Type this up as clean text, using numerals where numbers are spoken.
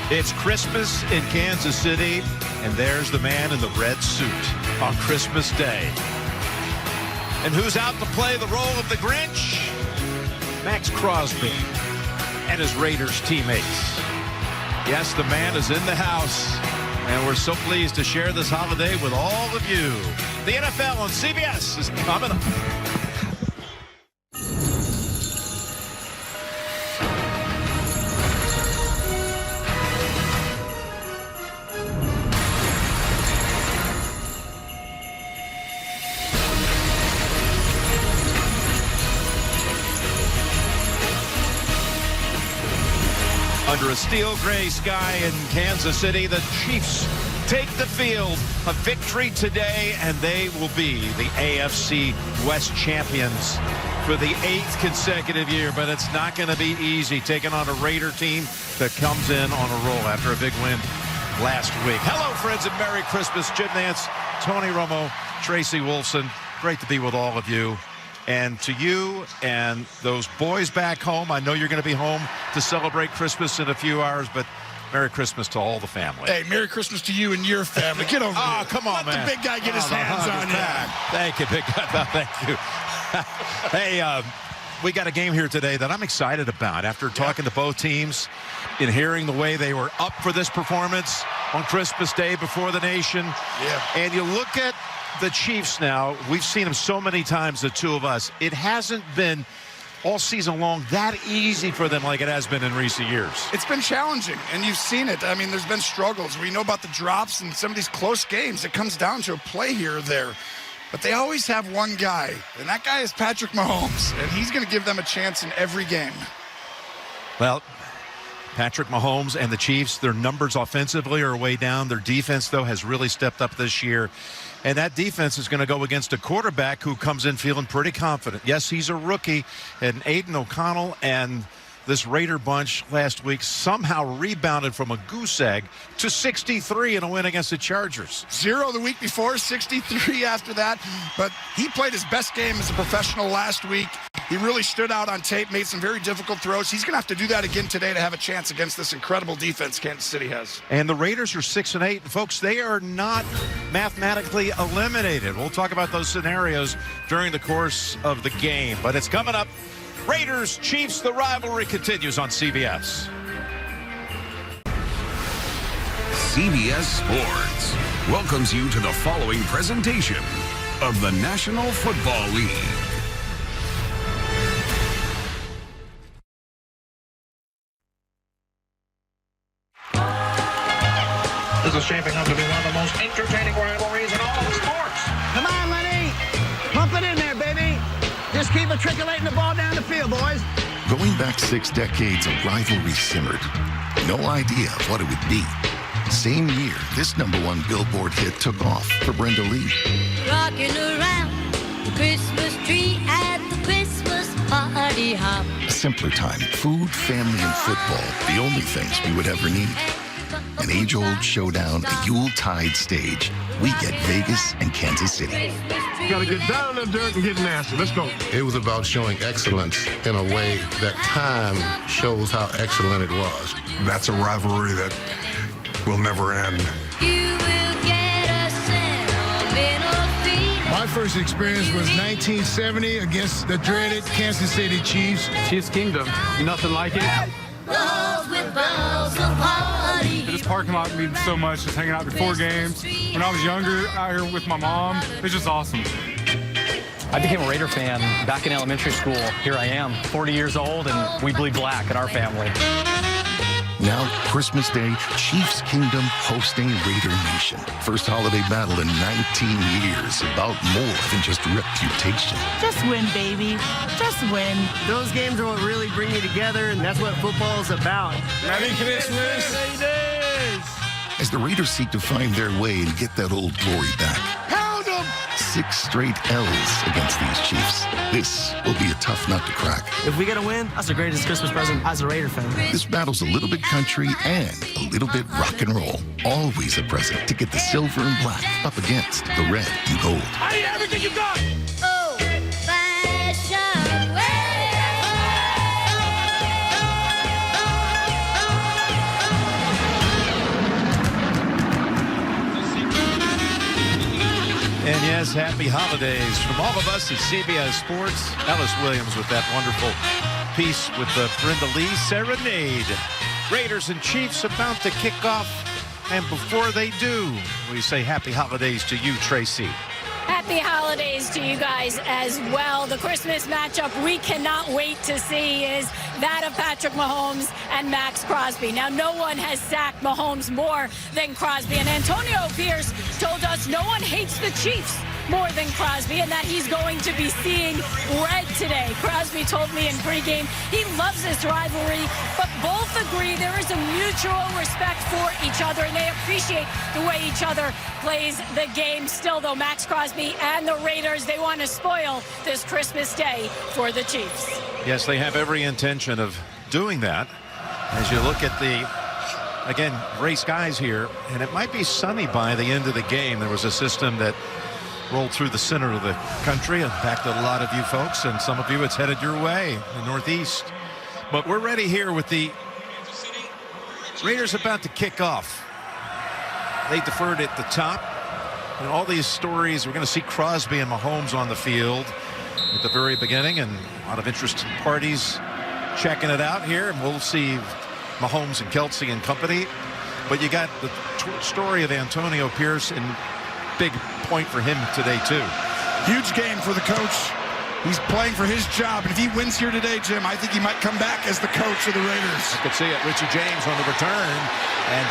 It's Christmas in Kansas City, and there's the man in the red suit on Christmas Day. And who's out to play the role of the Grinch? Max Crosby and his Raiders teammates. Yes, the man is in the house, and we're so pleased to share this holiday with all of you. The NFL on CBS is coming up. Under a steel gray sky in Kansas City, the Chiefs take the field. A victory today, and they will be the AFC West champions for the 8th consecutive year. But it's not going to be easy taking on a Raider team that comes in on a roll after a big win last week. Hello, friends, and Merry Christmas. Jim Nance, Tony Romo, Tracy Wolfson. Great to be with all of you. And to you and those boys back home, I know you're going to be home to celebrate Christmas in a few hours, but Merry Christmas to all the family. Hey, Merry Christmas to you and your family. Get over here. Oh, come on, Let man. the big guy get his hands on you. Thank you, big guy. Thank you. Hey, we got a game here today that I'm excited about. After talking to both teams and hearing the way they were up for this performance on Christmas Day before the nation. Yeah. And you look at the Chiefs now, we've seen them so many times, the two of us. It hasn't been all season long that easy for them like it has been in recent years. It's been challenging, and you've seen it. I mean, there's been struggles. We know about the drops and some of these close games. It comes down to a play here or there. But they always have one guy, and that guy is Patrick Mahomes, and he's going to give them a chance in every game. Well, Patrick Mahomes and the Chiefs, their numbers offensively are way down. Their defense, though, has really stepped up this year. And that defense is going to go against a quarterback who comes in feeling pretty confident. Yes, he's a rookie. And Aiden O'Connell and this Raider bunch last week somehow rebounded from a goose egg to 63 in a win against the Chargers. 0 the week before, 63 after that. But he played his best game as a professional last week. He really stood out on tape, made some very difficult throws. He's going to have to do that again today to have a chance against this incredible defense Kansas City has. And the Raiders are 6-8. Folks, they are not mathematically eliminated. We'll talk about those scenarios during the course of the game. But it's coming up. Raiders, Chiefs, the rivalry continues on CBS. CBS Sports welcomes you to the following presentation of the National Football League. This is shaping up to be one of the most entertaining rivalries in all of sports. Come on, Lenny. Pump it in there, baby. Just keep matriculating the ball down the field, boys. Going back 6 decades, a rivalry simmered. No idea of what it would be. Same year, this #1 Billboard hit took off for Brenda Lee. Rocking around the Christmas tree at the Christmas party hop. A simpler time, food, family, and football, the only things we would ever need. An age-old showdown, a Yuletide stage. We get Vegas and Kansas City. Got to get down in the dirt and get nasty. Let's go. It was about showing excellence in a way that time shows how excellent it was. That's a rivalry that will never end. You will get a sentimental feeling. My first experience was 1970 against the dreaded Kansas City Chiefs. Chiefs Kingdom, nothing like it. Balls with balls of party. This parking lot means so much, just hanging out before games. When I was younger, out here with my mom, it's just awesome. I became a Raider fan back in elementary school. Here I am, 40 years old, and we bleed black in our family. Now, Christmas Day, Chiefs Kingdom hosting Raider Nation. First holiday battle in 19 years, about more than just reputation. Just win, baby. Just win. Those games are what really bring you together, and that's what football is about. Merry Christmas. As the Raiders seek to find their way and get that old glory back. Pound them! 6 straight L's against these Chiefs. This will be a tough nut to crack. If we get a win, that's the greatest Christmas present as a Raider fan. This battle's a little bit country and a little bit rock and roll. Always a present to get the silver and black up against the red and gold. I need everything you got! Oh, fashion way. Yes, happy holidays from all of us at CBS Sports. Ellis Williams with that wonderful piece with the Brenda Lee Serenade. Raiders and Chiefs about to kick off. And before they do, we say happy holidays to you, Tracy. Happy holidays to you guys as well. The Christmas matchup we cannot wait to see is that of Patrick Mahomes and Max Crosby. Now, no one has sacked Mahomes more than Crosby, and Antonio Pierce told us no one hates the Chiefs more than Crosby, and that he's going to be seeing red today. Crosby told me in pregame he loves this rivalry, but both agree there is a mutual respect for each other, and they appreciate the way each other plays the game. Still, though, Max Crosby and the Raiders, they want to spoil this Christmas day for the Chiefs. Yes, they have every intention of doing that. As you look at the, again, gray skies here, and it might be sunny by the end of the game. There was a system that rolled through the center of the country, impacted a lot of you folks, and some of you it's headed your way, the Northeast. But we're ready here with the Raiders about to kick off. They deferred at the top. And all these stories, we're going to see Crosby and Mahomes on the field at the very beginning, and a lot of interested parties checking it out here. And we'll see Mahomes and Kelsey and company. But you got the story of Antonio Pierce, and big point for him today, too. Huge game for the coach. He's playing for his job, and if he wins here today, Jim, I think he might come back as the coach of the Raiders. I could see it. Richie James on the return, and